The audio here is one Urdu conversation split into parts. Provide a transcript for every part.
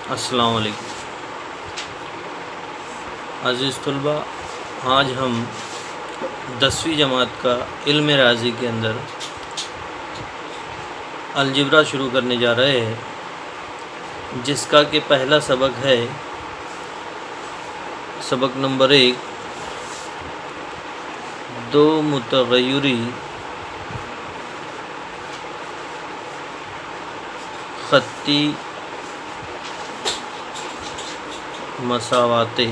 السلام علیکم عزیز طلباء، آج ہم 10ویں جماعت کا علم ریاضی کے اندر الجبرا شروع کرنے جا رہے ہیں، جس کا کہ پہلا سبق ہے سبق نمبر 1، دو متغیری خطی مساواتیں۔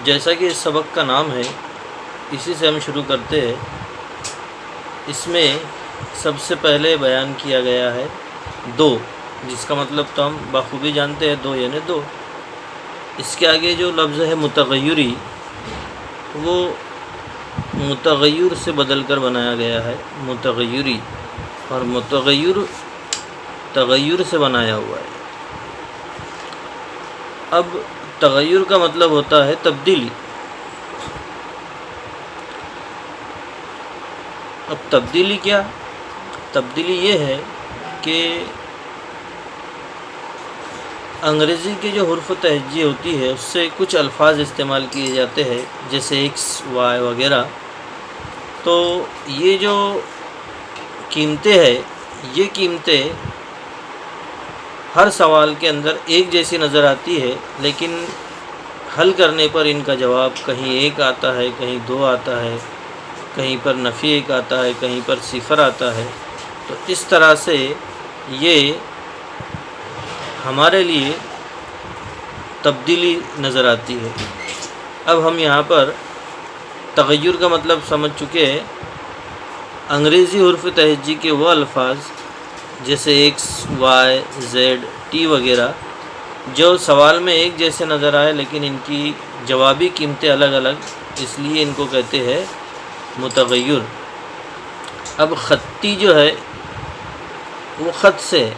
جیسا کہ اس سبق کا نام ہے، اسی سے ہم شروع کرتے ہیں۔ اس میں سب سے پہلے بیان کیا گیا ہے دو، جس کا مطلب تو ہم بخوبی جانتے ہیں، دو یعنی دو۔ اس کے آگے جو لفظ ہے متغیری، وہ متغیر سے بدل کر بنایا گیا ہے، متغیری، اور متغیر تغیر سے بنایا ہوا ہے۔ اب تغیر کا مطلب ہوتا ہے تبدیلی۔ اب تبدیلی کیا؟ تبدیلی یہ ہے کہ انگریزی کے جو حروف تہجی ہوتی ہے، اس سے کچھ الفاظ استعمال کیے جاتے ہیں، جیسے ایکس، وائی وغیرہ۔ تو یہ جو قیمتیں ہیں، یہ قیمتیں ہر سوال کے اندر ایک جیسی نظر آتی ہے، لیکن حل کرنے پر ان کا جواب کہیں ایک آتا ہے، کہیں دو آتا ہے، کہیں پر نفی ایک آتا ہے، کہیں پر صفر آتا ہے۔ تو اس طرح سے یہ ہمارے لیے تبدیلی نظر آتی ہے۔ اب ہم یہاں پر تغیر کا مطلب سمجھ چکے ہیں۔ انگریزی حروف تہجی کے وہ الفاظ جیسے ایکس، وائی، زیڈ، ٹی وغیرہ جو سوال میں ایک جیسے نظر آئے، لیکن ان کی جوابی قیمتیں الگ الگ، اس لیے ان کو کہتے ہیں متغیر۔ اب خطی جو ہے وہ خط سے ہے۔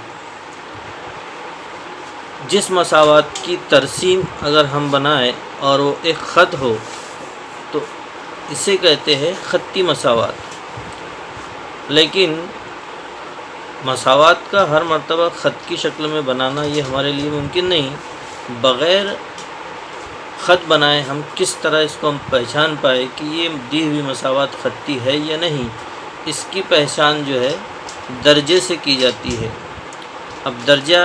جس مساوات کی ترسیم اگر ہم بنائیں اور وہ ایک خط ہو تو اسے کہتے ہیں خطی مساوات۔ لیکن مساوات کا ہر مرتبہ خط کی شکل میں بنانا یہ ہمارے لیے ممکن نہیں۔ بغیر خط بنائے ہم کس طرح اس کو ہم پہچان پائے کہ یہ دی ہوئی مساوات خطی ہے یا نہیں؟ اس کی پہچان جو ہے درجے سے کی جاتی ہے۔ اب درجہ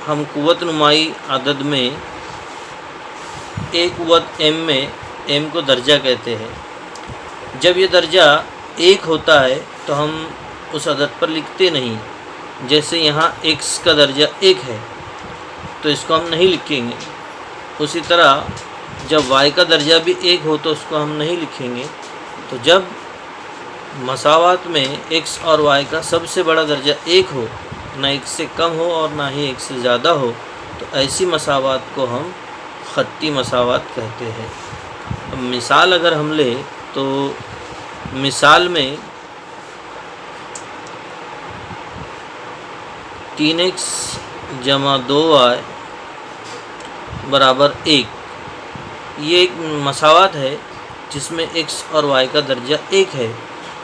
ہم قوت نمائی عدد میں ایک قوت ایم میں ایم کو درجہ کہتے ہیں۔ جب یہ درجہ ایک ہوتا ہے تو ہم اس عدد پر لکھتے نہیں۔ جیسے یہاں ایکس کا درجہ ایک ہے تو اس کو ہم نہیں لکھیں گے۔ اسی طرح جب وائی کا درجہ بھی ایک ہو تو اس کو ہم نہیں لکھیں گے۔ تو جب مساوات میں ایکس اور وائی کا سب سے بڑا درجہ ایک ہو، نہ ایک سے کم ہو اور نہ ہی ایک سے زیادہ ہو، تو ایسی مساوات کو ہم خطی مساوات کہتے ہیں۔ اب مثال اگر ہم لیں تو مثال میں 3x جمع 2y برابر 1، یہ ایک مساوات ہے جس میں x اور y کا درجہ 1 ہے،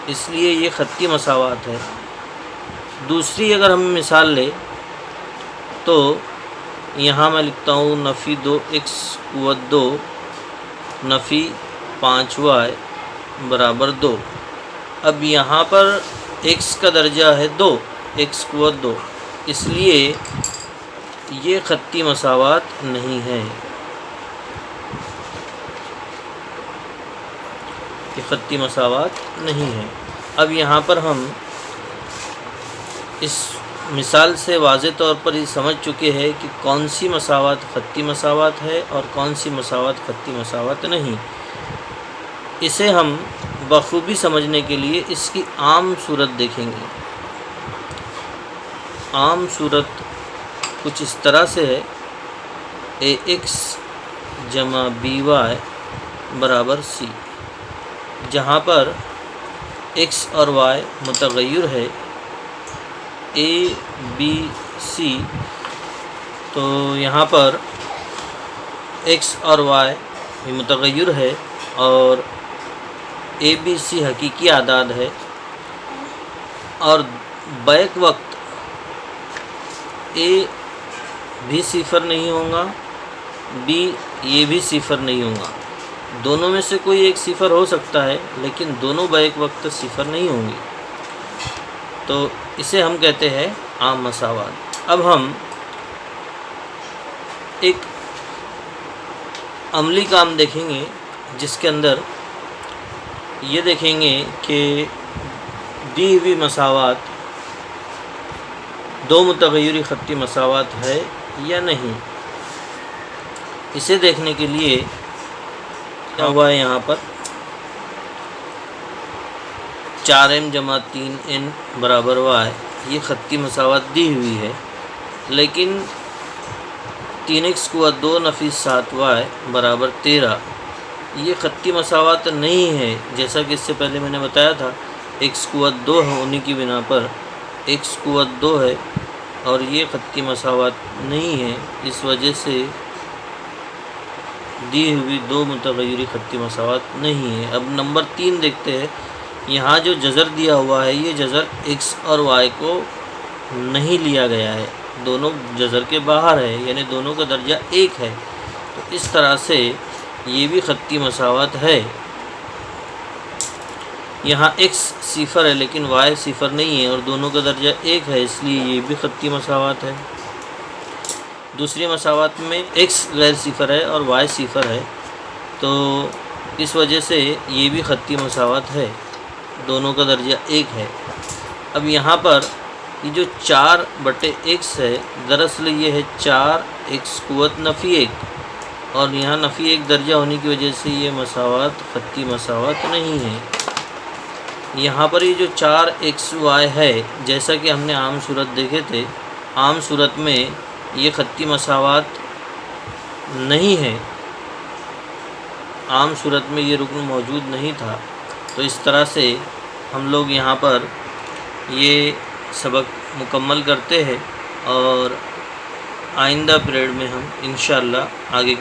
اس لیے یہ خطی مساوات ہے۔ دوسری اگر ہم مثال لیں تو یہاں میں لکھتا ہوں نفی 2x قوت 2 نفی 5y برابر 2۔ اب یہاں پر x کا درجہ ہے 2، x قوت 2، اس لیے یہ خطی مساوات نہیں ہے، یہ خطی مساوات نہیں ہے۔ اب یہاں پر ہم اس مثال سے واضح طور پر یہ سمجھ چکے ہیں کہ کون سی مساوات خطی مساوات ہے اور کون سی مساوات خطی مساوات نہیں۔ اسے ہم بخوبی سمجھنے کے لیے اس کی عام صورت دیکھیں گے۔ عام صورت کچھ اس طرح سے ہے، اے ایکس جمع بی وائی برابر سی، جہاں پر ایکس اور وائی متغیر ہے، اے بی سی، تو یہاں پر ایکس اور وائی متغیر ہے اور اے بی سی حقیقی اعداد ہے، اور بیک وقت اے بھی صفر نہیں ہوگا، بی یہ بھی صفر نہیں ہوگا۔ دونوں میں سے کوئی ایک صفر ہو سکتا ہے، لیکن دونوں بیک وقت صفر نہیں ہوں گی، تو اسے ہم کہتے ہیں عام مساوات۔ اب ہم ایک عملی کام دیکھیں گے، جس کے اندر یہ دیکھیں گے کہ دی ہوئی مساوات دو متغیری خطی مساوات ہے یا نہیں۔ اسے دیکھنے کے لیے کیا ہوا ہے، یہاں پر 4m جمع 3n برابر y یہ خطی مساوات دی ہوئی ہے، لیکن 3x قوت 2 نفی 7y برابر 13 یہ خطی مساوات نہیں ہے، جیسا کہ اس سے پہلے میں نے بتایا تھا x قوت 2 ہونے کی بنا پر x قوت 2 ہے اور یہ خطی مساوات نہیں ہے، اس وجہ سے دی ہوئی دو متغیری خطی مساوات نہیں ہے۔ اب نمبر 3 دیکھتے ہیں، یہاں جو جذر دیا ہوا ہے یہ جذر x اور y کو نہیں لیا گیا ہے، دونوں جذر کے باہر ہے، یعنی دونوں کا درجہ 1 ہے، تو اس طرح سے یہ بھی خطی مساوات ہے۔ یہاں x صفر ہے لیکن y صفر نہیں ہے اور دونوں کا درجہ 1 ہے، اس لیے یہ بھی خطی مساوات ہے۔ دوسری مساوات میں x غیر صفر ہے اور y صفر ہے، تو اس وجہ سے یہ بھی خطی مساوات ہے، دونوں کا درجہ 1 ہے۔ اب یہاں پر یہ جو 4/x ہے، دراصل یہ ہے 4x قوت نفی 1، اور یہاں نفی 1 درجہ ہونے کی وجہ سے یہ مساوات خطی مساوات نہیں ہے۔ یہاں پر یہ جو 4xy ہے، جیسا کہ ہم نے عام صورت دیکھے تھے، عام صورت میں یہ خطی مساوات نہیں ہے، عام صورت میں یہ رکن موجود نہیں تھا، تو اس طرح سے ہم لوگ یہاں پر یہ سبق مکمل کرتے ہیں، اور آئندہ پیریڈ میں ہم انشاءاللہ آگے